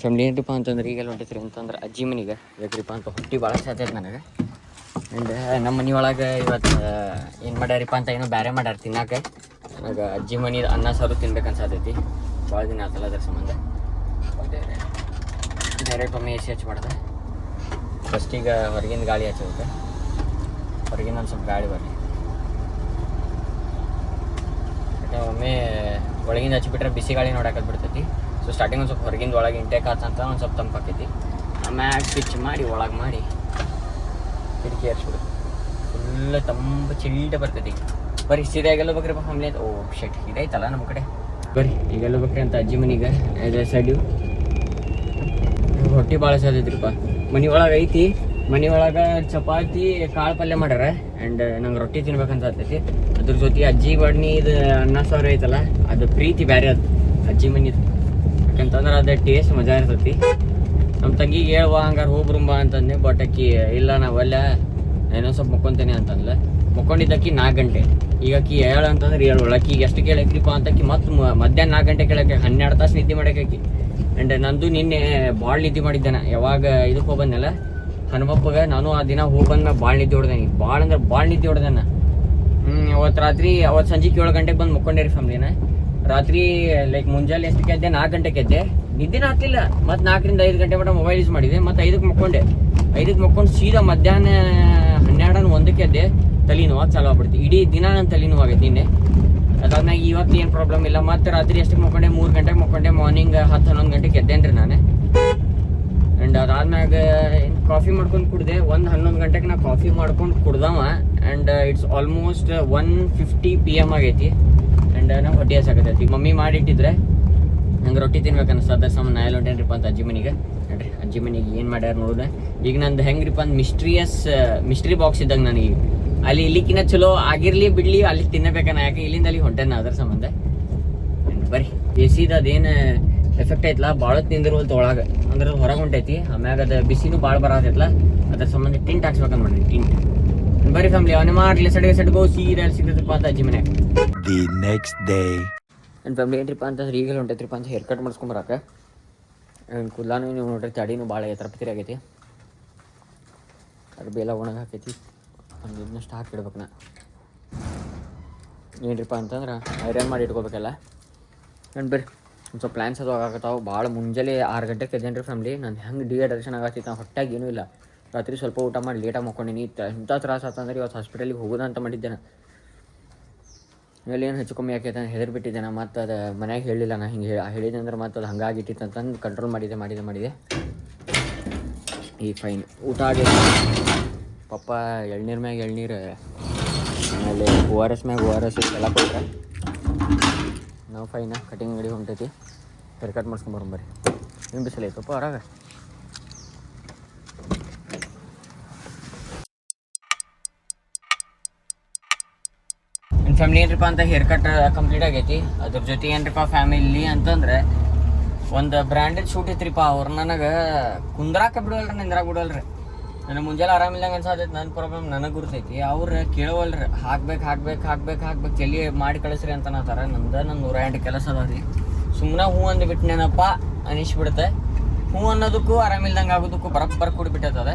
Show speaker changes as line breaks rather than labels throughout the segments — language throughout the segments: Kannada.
ಫ್ಯಾಮ್ಲಿ ಏನಪ್ಪ ಅಂತಂದ್ರೆ ಈಗೆಲ್ಲ ಹೊಂಟೈತ್ರಿ ಅಂತಂದ್ರೆ ಅಜ್ಜಿ ಮನೆಗೆ ಬೇಕ್ರಿಪ್ಪ ಅಂತ ಹೊಟ್ಟೆ ಭಾಳ ಸಾತೈತೆ ನನಗೆ. ಆ್ಯಂಡ್ ನಮ್ಮ ಮನೆ ಒಳಗೆ ಇವತ್ತು ಏನು ಮಾಡ್ಯಾರಿಪ್ಪ ಅಂತ ಏನೋ ಬೇರೆ ಮಾಡ್ಯಾರ ತಿನ್ನಕ್ಕೆ. ನನಗೆ ಅಜ್ಜಿ ಮನೆ ಅನ್ನ ಸಾರು ತಿನ್ಬೇಕನ್ಸತೈತಿ, ಭಾಳ ದಿನ ಆತಲ್ಲ ಅದ್ರ ಸಂಬಂಧ ಡೈರೆಕ್ಟ್ ಒಮ್ಮೆ AC ಹಚ್ಚಿ ಮಾಡ್ದೆ. ಫಸ್ಟಿಗೆ ಹೊರಗಿಂದ ಗಾಳಿ ಹಚ್ಚೋಗುತ್ತೆ, ಹೊರಗಿಂದ ಒಂದು ಸ್ವಲ್ಪ ಗಾಳಿ ಬರಲಿ. ಒಮ್ಮೆ ಒಳಗಿಂದ ಹಚ್ಚಿಬಿಟ್ರೆ ಬಿಸಿ ಗಾಳಿ ನೋಡಕ್ಕೆ ಬಿಡ್ತೈತಿ. ಸೊ ಸ್ಟಾರ್ಟಿಂಗ್ ಒಂದು ಸ್ವಲ್ಪ ಹೊರಗಿಂದ ಒಳಗೆ ಇಂಟೇಕ್ ಆತಂತ ಒಂದು ಸ್ವಲ್ಪ ತಂಪಾಕೈತಿ. ಆಮ್ಯಾಗ ಸ್ವಿಚ್ ಮಾಡಿ ಒಳಗೆ ಮಾಡಿ ಕಿಟಕಿ ಹಚ್ಬಿಡುತ್ತೆ, ಫುಲ್ ತಂಪು ಚಿಲ್ಟ ಬರ್ತೈತಿ. ಬರೀ ಸೀದಾ ಈಗೆಲ್ಲ ಬೇಕ್ರಿಪ್ಪ ಫ್ಯಾಮ್ಲಿ ಅಂತ. ಓ ಶೆಟ್ ಇದೈತಲ್ಲ ನಮ್ಮ ಕಡೆ. ಬರ್ರಿ ಈಗೆಲ್ಲ ಬೇಕ್ರಿ ಅಂತ ಅಜ್ಜಿ ಮನೆಗೆ. ಆ್ಯಸ್ ಎ ಸೈಡು ಹೊಟ್ಟೆ ಭಾಳ ಸಾದೈತ್ರಿಪ್ಪ. ಮನೆ ಒಳಗೆ ಐತಿ, ಮನೆ ಒಳಗೆ ಚಪಾತಿ ಕಾಳು ಪಲ್ಯ ಮಾಡ್ಯಾರ. ಆ್ಯಂಡ್ ನಂಗೆ ರೊಟ್ಟಿ ತಿನ್ಬೇಕಂತ ಆಗ್ತೈತಿ. ಅದ್ರ ಜೊತೆ ಅಜ್ಜಿ ಬಡ್ನಿ ಇದು ಅನ್ನ ಸಾರು ಐತಲ್ಲ, ಅದು ಪ್ರೀತಿ ಬೇರೆ ಅದು ಅಜ್ಜಿ ಮನಿದು. ಯಾಕಂತಂದ್ರೆ ಅದು ಟೇಸ್ಟ್ ಮಜಾ ಇರ್ತೈತಿ. ನಮ್ಮ ತಂಗಿಗೆ ಹೇಳುವ ಹಂಗಾರೆ ಹೋಗ್ಬರುಂಬ ಅಂತಂದೆ. ಬಟ್ ಅಕ್ಕಿ ಇಲ್ಲ ನಾವಲ್ಲ, ಏನೋ ಸ್ವಲ್ಪ ಮುಕ್ಕೊಂತೇನೆ ಅಂತಂದ್ಲ. ಮುಕ್ಕೊಂಡಿದ್ದಕ್ಕಿ 4 ಗಂಟೆ. ಈಗ ಅಕ್ಕಿ ಹೇಳು ಅಂತಂದ್ರೆ ಹೇಳು. ಅಕ್ಕಿಗೆ ಎಷ್ಟು ಕೇಳಕ್ರಿಪ್ಪ ಅಂತಕ್ಕಿ ಮತ್ತು ಮಧ್ಯಾಹ್ನ 4 ಗಂಟೆ ಕೇಳಕ್ಕೆ 12 ತಾಸು ನಿದ್ದೆ ಮಾಡಕ್ಕೆ. ಆ್ಯಂಡ್ ನಂದು ನಿನ್ನೆ ಭಾಳ ನಿದ್ದೆ ಮಾಡಿದ್ದೇನೆ. ಯಾವಾಗ ಇದಕ್ಕೆ ಹೋಗ್ಬಂದೆಲ್ಲ ಹನುಮಪ್ಪಗೆ, ನಾನು ಆ ದಿನ ಹೋಗಿ ಬಂದ್ಮೇಲೆ ಭಾಳ ನಿದ್ದೆ ಹೊಡೆದೇನೆ. ಭಾಳ ಅಂದ್ರೆ ಭಾಳ ನಿದ್ದೆ ಹೊಡೆದೇನೆ. ಅವತ್ತು ರಾತ್ರಿ ಸಂಜೆ 7 ಗಂಟೆಗೆ ಬಂದು ಮುಕ್ಕೊಂಡೇರಿ ಫ್ಯಾಮ್ಲಿನ. ರಾತ್ರಿ ಲೈಕ್ ಮುಂಜಾನೆ ಎಷ್ಟು ಎದ್ದೆ, 4 ಗಂಟೆಗೆ ಎದ್ದೆ. ನಿದ್ದೆನ ಆಗ್ತಿಲ್ಲ. ಮತ್ತು 4 ರಿಂದ 5 ಗಂಟೆ ಮಟ್ಟ ಮೊಬೈಲ್ ಯೂಸ್ ಮಾಡಿದೆ. ಮತ್ತು 5ಕ್ಕೆ ಮುಕ್ಕೊಂಡೆ. 5ಕ್ಕೆ ಮುಕ್ಕೊಂಡು ಸೀದಾ ಮಧ್ಯಾಹ್ನ 12 1ಕ್ಕೆ ಎದ್ದೆ. ತಲೆನೋವು ಚಾಲು ಆಗ್ಬಿಡ್ತು. ಇಡೀ ದಿನ ನನ್ನ ತಲೆನೋವು ಆಗೈತೆ ನಿನ್ನೆ. ಅದಾದ್ಮೇಲೆ ಇವತ್ತು ಏನು ಪ್ರಾಬ್ಲಮ್ ಇಲ್ಲ. ಮತ್ತು ರಾತ್ರಿ ಎಷ್ಟಕ್ಕೆ ಮುಕ್ಕೊಂಡೆ, 3 ಗಂಟೆಗೆ ಮುಕ್ಕೊಂಡೆ. ಮಾರ್ನಿಂಗ್ 10-11 ಗಂಟೆಗೆ ಎದ್ದೇನ್ರಿ ನಾನು. ಆ್ಯಂಡ್ ಅದಾದ್ಮ್ಯಾಗ ಕಾಫಿ ಮಾಡ್ಕೊಂಡು ಕುಡ್ದೆ. 11 ಗಂಟೆಗೆ ನಾ ಕಾಫಿ ಮಾಡ್ಕೊಂಡು ಕುಡ್ದವ. ಆ್ಯಂಡ್ ಇಟ್ಸ್ ಆಲ್ಮೋಸ್ಟ್ 1:50 PM ಆಗೈತಿ. ಆ್ಯಂಡ್ ನಾವು ಹೊಟ್ಟೆ ಹಸಾಕತೈತಿ. ಮಮ್ಮಿ ಮಾಡಿಟ್ಟಿದ್ರೆ ನಂಗೆ ರೊಟ್ಟಿ ತಿನ್ಬೇಕು ಅನಿಸ್ತದ. ನಾ ಎಲ್ಲ ಹೊಂಟೇನ್ರಿಪ್ಪ ಅಂತ ಅಜ್ಜಿ ಮನೆಗೆ. ನೋಡ್ರಿ ಅಜ್ಜಿ ಮನೆಗೆ ಏನು ಮಾಡ್ಯಾರ ನೋಡಿದೆ. ಈಗ ನಂದು ಹೆಂಗ್ರಿಪ್ಪ ಅಂತ ಮಿಸ್ಟ್ರಿ ಬಾಕ್ಸ್ ಇದ್ದಂಗೆ ನನಗೆ. ಅಲ್ಲಿ ಇಲ್ಲಿಕ್ಕಿನ್ನ ಚಲೋ ಆಗಿರಲಿ ಬಿಡಲಿ, ಅಲ್ಲಿ ತಿನ್ನಬೇಕನ್ನ. ಯಾಕೆ ಇಲ್ಲಿಂದ ಅಲ್ಲಿ ಹೊಂಟೇನ ಅದ್ರ ಸಂಬಂಧ. ಬರ್ರಿ AC ಅದೇನು ಎಫೆಕ್ಟ್ ಐತಲ್ಲ, ಭಾಳ ತಿಂದಿರುವಲ್ತ ಒಳಗೆ ಅಂದ್ರೆ ಹೊರಗೆ ಹೊಂಟೈತಿ. ಆಮ್ಯಾಗ ಅದು ಬಿಸಿನೂ ಭಾಳ ಬರತ್ತೈತಲ್ಲ, ಅದ್ರ ಸಂಬಂಧ ಟಿಂಟ್ ಹಾಕ್ಸ್ಬೇಕಂತ ಮಾಡಿ. ಟಿಂಟ್ ಬರೀ ಫ್ಯಾಮ್ಲಿ ಅವನೇ ಮಾಡಲಿ. ಸಡ್ಗೋ ಸೀರೆ ಸಿಗ್ತೈತಪ್ಪ ಅಂತ ಅಜ್ಜಿ ಮನ್ಯಾಗ.
ದಿ ನೆಕ್ಸ್ಟ್ ಡೇ
ನನ್ನ ಫ್ಯಾಮ್ಲಿ ಏನ್ರಿಪ್ಪ ಅಂತಂದ್ರೆ ಈಗಲೂ ಹೊಂಟೈತ್ರಿಪ್ಪ ಅಂತ ಹೇರ್ ಕಟ್ ಮಾಡಿಸ್ಕೊಂಬರಕ್ಕೆ. ಕೂದಲಾನು ನೀವು ನೋಡ್ರಿ ತಡಿನೂ ಭಾಳ ಎತ್ತರಪತಿರಿ ಆಗೈತಿ. ಅರ್ಬಿ ಎಲ್ಲ ಒಣಗಿ ಹಾಕೈತಿ. ಒಂದು ಇದನ್ನಷ್ಟು ಹಾಕಿಡ್ಬೇಕು. ನಾ ಏನ್ರಿಪ್ಪ ಅಂತಂದ್ರೆ ಐರನ್ ಮಾಡಿ ಇಟ್ಕೋಬೇಕಲ್ಲ. ನಾನು ಬರ್ರಿ ಒಂದು ಸ್ವಲ್ಪ ಪ್ಲ್ಯಾನ್ಸ್ ಅದು ಆಗತ್ತಾವೆ. ಭಾಳ ಮುಂಜಾನೆ 6 ಗಂಟೆಗೆ ಎದ್ದೇನ್ರಿ ಫ್ಯಾಮ್ಲಿ. ನಾನು ಹೆಂಗೆ ಡಿಹೈಡ್ರೇಷನ್ ಆಗತ್ತಿತ್ತು. ನಾನು ಹೊಟ್ಟಾಗಿ ಏನೂ ಇಲ್ಲ. ರಾತ್ರಿ ಸ್ವಲ್ಪ ಊಟ ಮಾಡಿ ಲೇಟಾಗಿ ಮಕ್ಕೊಂಡೀನಿ. ಇಂಥ ತ್ರಾಸ ಆತಂದ್ರೆ ಇವತ್ತು ಹಾಸ್ಪಿಟಲಿಗೆ ಹೋಗೋದಂತ ಮಾಡಿದ್ದೇನೆ. ಮೇಲೆ ಏನು ಹೆಚ್ಚು ಕಮ್ಮಿ ಆಕೈತೆ ನಾನು ಹೆದರ್ಬಿಟ್ಟಿದ್ದೇನೆ. ಮತ್ತು ಅದು ಮನ್ಯಾಗ ಹೇಳಿಲ್ಲ. ನಾನು ಹಿಂಗೆ ಹೇಳಿದೆ ಅಂದ್ರೆ ಮತ್ತು ಅದು ಹಂಗಾಗಿಟ್ಟಿತ್ತು ಅಂತಂದು ಕಂಟ್ರೋಲ್ ಮಾಡಿದೆ. ಈ ಫೈನ್ ಊಟ ಆಗೈತೆ. ಪಪ್ಪ ಎಳ್ನೀರು ಮ್ಯಾಗ ಎಳ್ನೀರು, ಆಮೇಲೆ ORS ಮ್ಯಾಗ ORS ಎಲ್ಲ ಕೊಟ್ರೆ ನಾವು ಫೈನ ಕಟಿಂಗ್ ಅಂಗಡಿ ಹೊಂಟೈತಿ. Hair cut ಮಾಡ್ಸ್ಕೊಂಬರ್ರಿ. ಏನು ಬಿಸಿಲು ಐತಪ್ಪ ಹೊರಗೆ. ಫ್ಯಾಮಿಲಿ ಏನ್ರಿಪ್ಪ ಅಂತ ಹೇರ್ ಕಟ್ ಕಂಪ್ಲೀಟ್ ಆಗೈತಿ. ಅದ್ರ ಜೊತೆ ಏನ್ರಿಪ್ಪ ಫ್ಯಾಮಿಲಿ ಅಂತಂದ್ರೆ ಒಂದು ಬ್ರ್ಯಾಂಡೆಡ್ ಶೂಟ್ ಐತ್ರಿಪ್ಪ. ಅವ್ರು ನನಗೆ ಕುಂದ್ರಾಕ ಬಿಡವಲ್ರಿ, ನಿಂದ್ರಾಕ ಬಿಡವಲ್ರಿ. ನನಗೆ ಮುಂಜಾನೆ ಆರಾಮಿಲ್ಲಂಗೆ ಅನ್ಸಾತೈತಿ. ನನ್ನ ಪ್ರಾಬ್ಲಮ್ ನನಗೆ ಗುರ್ತೈತಿ. ಅವ್ರು ಕೇಳವಲ್ರಿ. ಹಾಕ್ಬೇಕು ಜಲ್ದಿ ಮಾಡಿ ಕಳಿಸ್ರಿ ಅಂತ ನಾತಾರೆ. ನನ್ನ 108 ಕೆಲಸ ಅದಾವ ರೀ. ಸುಮ್ಮನೆ ಹ್ಞೂ ಅಂದ್ಬಿಟ್ನೇನಪ್ಪ ಅನಿಸ್ಬಿಡುತ್ತೆ. ಹ್ಞೂ ಅನ್ನೋದಕ್ಕೂ ಆರಾಮಿಲ್ದಂಗೆ ಆಗೋದಕ್ಕೂ ಬರಬ್ಬರ ಕೂಡಿಬಿಟ್ಟದ.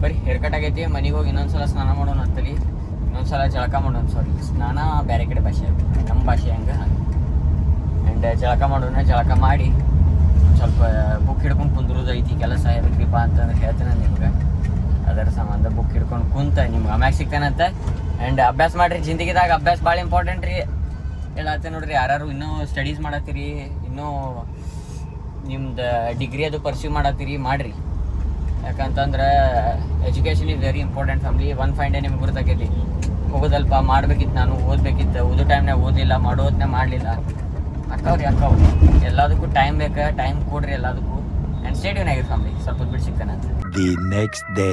ಬರೀ ಹೇರ್ ಕಟ್ ಆಗೈತಿ. ಮನೆಗೆ ಹೋಗಿ ಇನ್ನೊಂದ್ಸಲ ಸ್ನಾನ ಮಾಡೋಣ ಅಂತಲಿ, ಇನ್ನೊಂದ್ಸಲ ಜಳಕ ಮಾಡೋಣ. ಸಾರಿ, ಸ್ನಾನ ಬೇರೆ ಕಡೆ ಭಾಷೆ, ನಮ್ಮ ಭಾಷೆ ಹಂಗೆ. ಆ್ಯಂಡ್ ಜಳಕ ಮಾಡೋಣ. ಜಳಕ ಮಾಡಿ ಸ್ವಲ್ಪ ಬುಕ್ ಹಿಡ್ಕೊಂಡು ಕುಂದ್ರದು ಐತಿ ಕೆಲಸ. ಎದಕ್ರಿಪ್ಪ ಅಂತಂದ್ರೆ ಹೇಳ್ತೇನೆ ನಿಮ್ಗೆ. ಅದರ ಸಂಬಂಧ ಬುಕ್ ಹಿಡ್ಕೊಂಡು ಕುಂತ ನಿಮ್ಗೆ ಆಮ್ಯಾಗ ಸಿಗ್ತೇನಂತೆ. ಆ್ಯಂಡ್ ಅಭ್ಯಾಸ ಮಾಡಿರಿ. ಜಿಂದಗಿದಾಗ ಅಭ್ಯಾಸ ಭಾಳ ಇಂಪಾರ್ಟೆಂಟ್ ರೀ. ಹೇಳತ್ತೆ ನೋಡ್ರಿ, ಯಾರು ಇನ್ನೂ ಸ್ಟಡೀಸ್ ಮಾಡತ್ತೀರಿ, ಇನ್ನೂ ನಿಮ್ದು ಡಿಗ್ರಿ ಅದು ಪರ್ಸ್ಯೂ ಮಾಡತ್ತೀರಿ, ಮಾಡಿರಿ. ಯಾಕಂತಂದ್ರೆ education is very important family. ಒಂದು ಫೈನ್ ಡೇ ನಿಮ್ಗೆ ಗೊತ್ತಾಕೈತಿ. ಹೋಗೋದಲ್ಪ ಮಾಡ್ಬೇಕಿತ್ತು, ನಾನು ಓದಬೇಕಿತ್ತು. ಓದೋ ಟೈಮ್ನಾಗ ಓದಿಲ್ಲ, ಮಾಡೋದನ್ನ ಮಾಡಲಿಲ್ಲ. ಅಕ್ಕವ್ರಿ ಎಲ್ಲದಕ್ಕೂ ಟೈಮ್ ಬೇಕು. ಟೈಮ್ ಕೊಡ್ರಿ ಎಲ್ಲದಕ್ಕೂ. ಆ್ಯಂಡ್ ಸ್ಟೇಡಿಯನ್ ಆಗಿರಿ ಫ್ಯಾಮ್ಲಿ. ಸ್ವಲ್ಪ ಬಿಟ್ಟು ಸಿಗ್ತಾನೆ ಅಂತ.
ದಿ ನೆಕ್ಸ್ಟ್ ಡೇ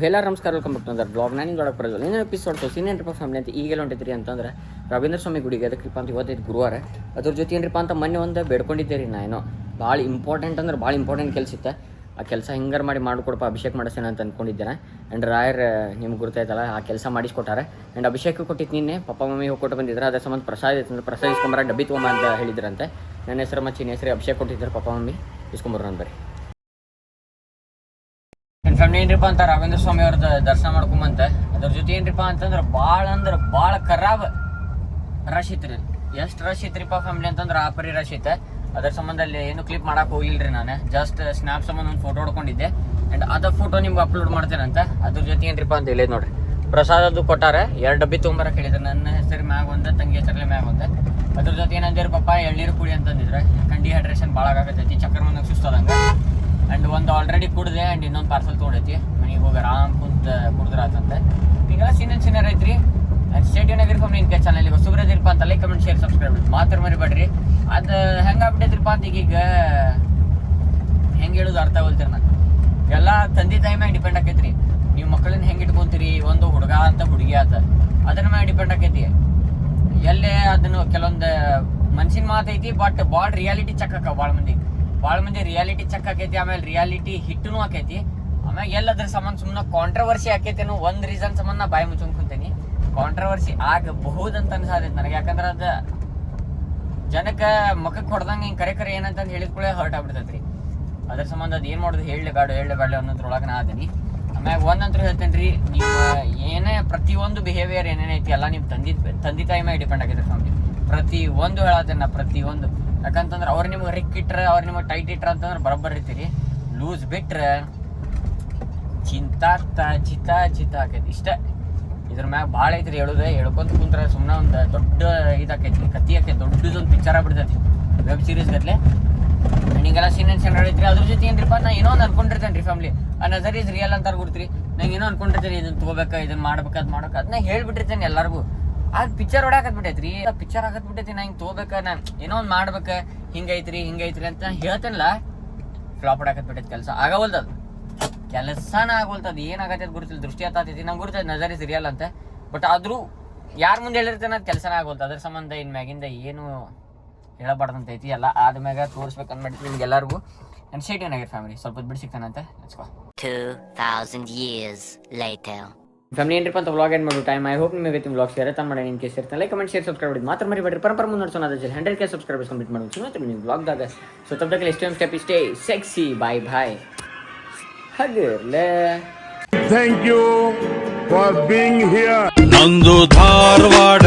ಎಲ್ಲರೂ ನಮಸ್ಕಾರ, welcome back to other blog. ನಾನು ಹಿಂಗೆ ಒಳಗೆ ಬರೋದು ಇನ್ನೊಂದು ಎಪಿಸೋಡ್ ಏನೇನ್ರಿಪ್ಪ ಫ್ಯಾಮ್ಲಿ ಅಂತ ಈಗೆಲ್ಲ ಹೊಂಟೈತ್ರಿ ಅಂತಂದ್ರೆ ರವೀಂದ್ರ ಸ್ವಾಮಿ ಗುಡಿಗೆ. ಅದಕ್ಕಿಪ್ಪ ಅಂತ ಇವತ್ತೈದು ಗುರುವಾರ. ಅದ್ರ ಜೊತೆ ಏನ್ರಿಪ್ಪ ಅಂತ ಮೊನ್ನೆ ಒಂದು ಬೇಡ್ಕೊಂಡಿದ್ದೆ ರೀ. ನಾ ಏನೋ ಭಾಳ ಇಂಪಾರ್ಟೆಂಟ್ ಕೆಲಸ ಇತ್ತು. ಆ ಕೆಲಸ ಹಿಂಗಾರು ಮಾಡಿಕೊಡಪ್ಪ, ಅಭಿಷೇಕ್ ಮಾಡಿಸ್ತೇನೆ ಅಂತ ಅಂದ್ಕೊಂಡಿದ್ದೇನೆ. ಆ್ಯಂಡ್ ರಾಯರ್ ನಿಮ್ಗೆ ಗುರ್ತಾಯ್ತಲ್ಲ, ಆ ಕೆಲಸ ಮಾಡಿಸ್ಕೊಟ್ಟಾರೆ. ಆ್ಯಂಡ್ ಅಭಿಷೇಕ ಕೊಟ್ಟಿತ್ತು ನಿನ್ನೆ. ಪಪ್ಪ ಮಮ್ಮಿ ಹೋಗ್ಕೊಟ್ಟು ಬಂದಿದ್ದಾರೆ. ಅದ್ರ ಸಂಬಂಧ ಪ್ರಸಾದ ಇತ್ತು. ಪ್ರಸಾದ ಇಸ್ಕೊಂಬರ ಡಬ್ಬಿ ತೊಗೊಂಬ ಅಂತ ಹೇಳಿದ್ರಂತೆ. ನನ್ನ ಹೆಸರು ಮತ್ತು ಚಿನ್ನ ಹೆಸರು ಅಭಿಷೇಕ್ ಕೊಟ್ಟಿದ್ದಾರೆ ಪಪ್ಪ ಮಮ್ಮಿ. ಇಸ್ಕೊಂಬರೋಣ ಬರ್ರಿ. ನನ್ನ ಫ್ಯಾಮಿಲಿ ಏನ್ರಿಪ್ಪ ಅಂತ ರಾಘವೇಂದ್ರ ಸ್ವಾಮಿ ಅವ್ರದ್ದು ದರ್ಶನ ಮಾಡ್ಕೊಂಬಂತ. ಅದ್ರ ಜೊತೆ ಏನ್ರಿಪ್ಪ ಅಂತಂದ್ರೆ ಭಾಳ ಖರಾಬ್ ರಶ್ ಇತ್ತು ರೀ. ಎಷ್ಟು ರಶ್ ಇತ್ರಿಪ್ಪ ಫ್ಯಾಮಿಲಿ ಅಂತಂದ್ರೆ ಆಪರಿ ರಶ್ ಇತ್ತು. ಅದ್ರ ಸಂಬಂಧ ಅಲ್ಲಿ ಏನು ಕ್ಲಿಪ್ ಮಾಡಕ್ಕೆ ಹೋಗಿಲ್ರಿ ನಾನು. ಜಸ್ಟ್ ಸ್ನ್ಯಾಪ್ ಸಂಬಂಧ ಒಂದು ಫೋಟೋ ಹೊಡ್ಕೊಂಡಿದ್ದೆ. ಆ್ಯಂಡ್ ಅದ ಫೋಟೋ ನಿಮ್ಗೆ ಅಪ್ಲೋಡ್ ಮಾಡ್ತೇನಂತ. ಅದ್ರ ಜೊತೆ ಏನ್ರಿಪ್ಪ ಅಂತ ಹೇಳಿದ್ ನೋಡ್ರಿ, ಪ್ರಸಾದದ್ದು ಕೊಟ್ಟಾರೆ. 2 ಡಬ್ಬಿ ತೊಗೊಂಬರಕ್ಕೆ ಹೇಳಿದ್ರು. ನನ್ನ ಹೆಸರು ಮ್ಯಾಗ ಒಂದು, ತಂಗಿ ಹೆಸರಲ್ಲಿ ಮ್ಯಾಗ ಒಂದು. ಅದ್ರ ಜೊತೆ ಏನಂದಿರು ಪಪ್ಪ ಎಳ್ನೀರು ಕುಡಿ ಅಂತಂದಿದ್ರೆ. ಯಾಕಂಡು ಡಿಹೈಡ್ರೇಷನ್ ಭಾಳ ಆಗತೈತಿ, ಚಕ್ಕರ್ ಬಂದಾಗ ಸುಸ್ತದಂಗೆ. ಆ್ಯಂಡ್ ಒಂದು ಆಲ್ರೆಡಿ ಕುಡಿದೆ. ಆ್ಯಂಡ್ ಇನ್ನೊಂದು ಪಾರ್ಸಲ್ ತೊಗೊಂಡೈತಿ. ಮನೆಗೆ ಹೋಗಿ ಆರಾಮ್ ಕುಂತ ಕುಡಿದ್ರೆ ಆತಂತೆ. ಈಗೆಲ್ಲ ಸೀನಿಯರ್ ಐತ್ರಿ. ಆ್ಯಂಡ್ ಸ್ಟೇಡಿಯನ್ ಆಗಿರ್ಕೊಂಡು ನಿನ್ನ ಚಾನಲ್ಗೆ ಹೊಸಬ್ರದಿರಪ್ಪ ಅಂತ ಲೈಕ್, ಕಮೆಂಟ್, ಶೇರ್, ಸಬ್ಸ್ಕ್ರೈಬ್ ಮಾತ್ರ ಮರಿಬೇಡ್ರಿ. ಅದು ಹೆಂಗೆ ಆಗ್ಬಿಟ್ಟೈತ್ರಿಪ್ಪ ಅಂತ ಈಗ ಹೆಂಗೆ ಹೇಳೋದು ಅರ್ಥ ಆಗೋಲ್ತೀರಿ. ನಾನು ಎಲ್ಲ ತಂದೆ ತಾಯಿ ಮ್ಯಾಗ ಡಿಪೆಂಡ್ ಆಕೈತ್ರಿ. ನೀವು ಮಕ್ಕಳನ್ನ ಹೆಂಗೆ ಇಟ್ಕೊಂತೀರಿ, ಒಂದು ಹುಡುಗ ಅಂತ ಹುಡುಗಿ ಆತ, ಅದ್ರ ಮ್ಯಾಗ ಡಿಪೆಂಡ್ ಆಕೈತಿ. ಎಲ್ಲೇ ಅದನ್ನು ಕೆಲವೊಂದು ಮನ್ಸಿನ ಮಾತೈತಿ, ಬಟ್ ಭಾಳ ರಿಯಾಲಿಟಿ ಚೆಕ್ ಆಕ. ಭಾಳ ಮಂದಿ ರಿಯಾಲಿಟಿ ಚೆಕ್ ಆಕೈತಿ. ಆಮೇಲೆ ರಿಯಾಲಿಟಿ ಹಿಟ್ಟೂ ಆಕೈತಿ. ಆಮೇಲೆ ಎಲ್ಲದ್ರ ಸಂಬಂಧ ಸುಮ್ಮನೆ ಕಾಂಟ್ರವರ್ಸಿ ಆಕೈತೇನೋ ಒಂದು ರೀಸನ್ ಸಂಬಂಧ ನಾ ಬಾಯಿ ಮುಚ್ಕೊಂಡ್ ಕುಂತೀನಿ. ಕಾಂಟ್ರವರ್ಸಿ ಆಗಬಹುದಂತ ಅನ್ಸಾದೈತಿ ನನಗೆ. ಯಾಕಂದ್ರೆ ಅದು ಜನಕ್ಕೆ ಮುಖಕ್ಕೆ ಹೊಡೆದಂಗೆ ಹಿಂಗೆ ಕರೆ ಏನಂತಂದು ಹೇಳಿದ ಕೂಡ ಹರ್ಟ್ ಆಗ್ಬಿಡ್ತೈತ್ರಿ. ಅದ್ರ ಸಂಬಂಧ ಅದು ಏನು ಮಾಡೋದು ಹೇಳಬೇಡ ಅನ್ನೋದ್ರೊಳಗೆ ನಾ ಅದೀನಿ. ಆಮ್ಯಾಗ ಒಂದಂತೂ ಹೇಳ್ತೇನೆ ರೀ, ನೀವು ಏನೇ ಪ್ರತಿಯೊಂದು ಬಿಹೇವಿಯರ್ ಏನೇನೈತಿ ಎಲ್ಲ ನಿಮ್ಮ ತಂದೆ ತಾಯಿ ಮ್ಯಾಗ ಡಿಪೆಂಡ್ ಆಗೈತೆ ಫ್ಯಾಮಿಲಿ. ಪ್ರತಿಯೊಂದು ಹೇಳತ್ತೇನೆ ನಾ, ಪ್ರತಿಯೊಂದು. ಯಾಕಂತಂದ್ರೆ ಅವ್ರು ನಿಮಗೆ ರಿಕ್ ಇಟ್ರೆ, ಅವ್ರು ನಿಮಗೆ ಟೈಟ್ ಇಟ್ರೆ ಅಂತಂದ್ರೆ ಬರೋಬ್ಬರ್ ಇರ್ತೀರಿ. ಲೂಸ್ ಬಿಟ್ರೆ ಚಿಂತ ಆಕೈತಿ ಇಷ್ಟ. ಇದ್ರ ಮ್ಯಾಗ ಭಾಳ ಐತ್ರಿ ಹೇಳೋದು. ಹೇಳ್ಕೊಂತ ಕುಂತ್ರೆ ಸುಮ್ಮನೆ ಒಂದು ದೊಡ್ಡ ಇದಾಕೈತಿ, ಕತ್ತಿ ಆಕೈತಿ, ದೊಡ್ಡದೊಂದು ಪಿಕ್ಚರ್ ಆಗ್ಬಿಡ್ತೈತಿ ವೆಬ್ ಸೀರೀಸ್ ಗತ್ಲೆ. ನಿಂಗೆಲ್ಲ ಸೀನ್ ಐತ್ರಿ. ಅದ್ರ ಜೊತೆ ಏನ್ರಿಪ್ಪ, ನಾ ಏನೋ ಒಂದು ಅನ್ಕೊಂಡಿರ್ತೇನೆ ರೀ ಫ್ಯಾಮಿಲಿ. ಆ ನಜರ್ ಇಸ್ ರಿಯಲ್ ಅಂತ ಗುರ್ತ್ರಿ. ನಂಗೆ ಏನೋ ಅನ್ಕೊಂಡಿರ್ತೇನೆ, ಇದನ್ನ ತಗೋಬೇಕಾ, ಇದನ್ನ ಮಾಡ್ಬೇಕು, ಅದು ಮಾಡೋಕೆ ಅದನ್ನ ಹೇಳ್ಬಿಟ್ಟಿರ್ತೇನೆ ಎಲ್ಲರಿಗೂ. ಅದು ಪಿಕ್ಚರ್ ಹೊಡ್ಯಾಕತ್ಬಿಟ್ಟೈತ್ರಿ, ಪಿಕ್ಚರ್ ಆಗತ್ಬಿಟ್ಟೈತಿ. ನಾ ಹಿಂಗೆ ತೊಗೋಬೇಕಾ, ನಾ ಏನೋ ಒಂದು ಮಾಡ್ಬೇಕು, ಹಿಂಗೈತ್ರಿ ಅಂತ ಹೇಳ್ತೇನಲ್ಲ, ಫ್ಲಾಪ್ ಹೊಡ್ಯಾಕತ್ಬಿಟ್ಟೈತಿ. ಕೆಲಸ ಆಗವಲ್ದು, ಕೆಲಸನ ಆಗೋಲ್ತದ. ಏನಾಗತ್ತೈತೆ ಗೊತ್ತಿಲ್ಲ, ದೃಷ್ಟಿ ಹತ್ತೈತಿ. ನಂಗೆ ಗುರ್ತೈತೆ ನಜರ್ ಇಸ್ ರಿಯಲ್ ಅಂತ. ಬಟ್ ಆದರೂ ಯಾರ ಮುಂದೆ ಹೇಳಿರ್ತೇನೆ ಅದು ಕೆಲಸನ ಆಗೋಲ್ತು. ಅದ್ರ ಸಂಬಂಧ ಇನ್ನು ಮ್ಯಾಗಿಂದ ಏನು ಹೇಳಬಾರ್ದಂತೈತಿ. ಎಲ್ಲ ಆದ್ಮ್ಯಾಗ ತೋರಿಸ್ಬೇಕು ಅಂದ್ಬಿಟ್ಟು ನಿಮ್ಗೆ ಎಲ್ಲರಿಗೂ. ನನ್ನ ಸ್ಟೇಡಿಯನ್ ಆಗಿರ್ ಫ್ಯಾಮಿಲಿ ಸ್ವಲ್ಪ ಬಿಟ್ಟು ಸಿಗ್ತಾನಂತೆ.
2000 years later.
ಫ್ಯಾಮಿಲಿ ಏನ್ರಿಪ್ಪ ಅಂತ ವ್ಲಾಗ್ ಎಂಡ್ ಮಾಡೋ ಟೈಮ್. ಐ ಹೋಪ್ ನಿಮಗೆ ಇವತ್ತಿನ ವ್ಲಾಗ್ ಶೇರ್ ಮಾಡಿ ಇನ್ ಕೇಸ್ ಇರ್ತಾನೆ. ಲೈಕ್, ಕಮೆಂಟ್, ಶೇರ್, ಸಬ್ಸ್ಕ್ರೈಬ್ ಮಾಡಿ ಮಾತ್ರ ಮರಿಬೇಡ್ರಿ. ಪರಂಪರ ಮುಂದುವರ್ಸೋಣ. ಅದೇ 100K ಸಬ್ಸ್ಕ್ರೈಬರ್ಸ್ ಕಂಪ್ಲೀಟ್ ಮಾಡೋದು ಮತ್ತೆ ನೀವು ವ್ಲಾಗ್ದಾಗ. ಸೊ ತಪ್ಪಕ್ಕೆ ಎಷ್ಟೊಂದು ಸ್ಟೆಪ್ ಇಷ್ಟೇ ಸೆಕ್ಸಿ. ಬಾಯ್ ಹಗರ್ಲೆ.
Thank you for being here.
ನಂದು ಧಾರವಾಡ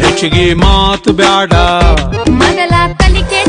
ಹೆಚ್ಚಿಗೆ ಮಾತು ಬ್ಯಾಡ
ಮೊದಲ ಕಲಿಕೆ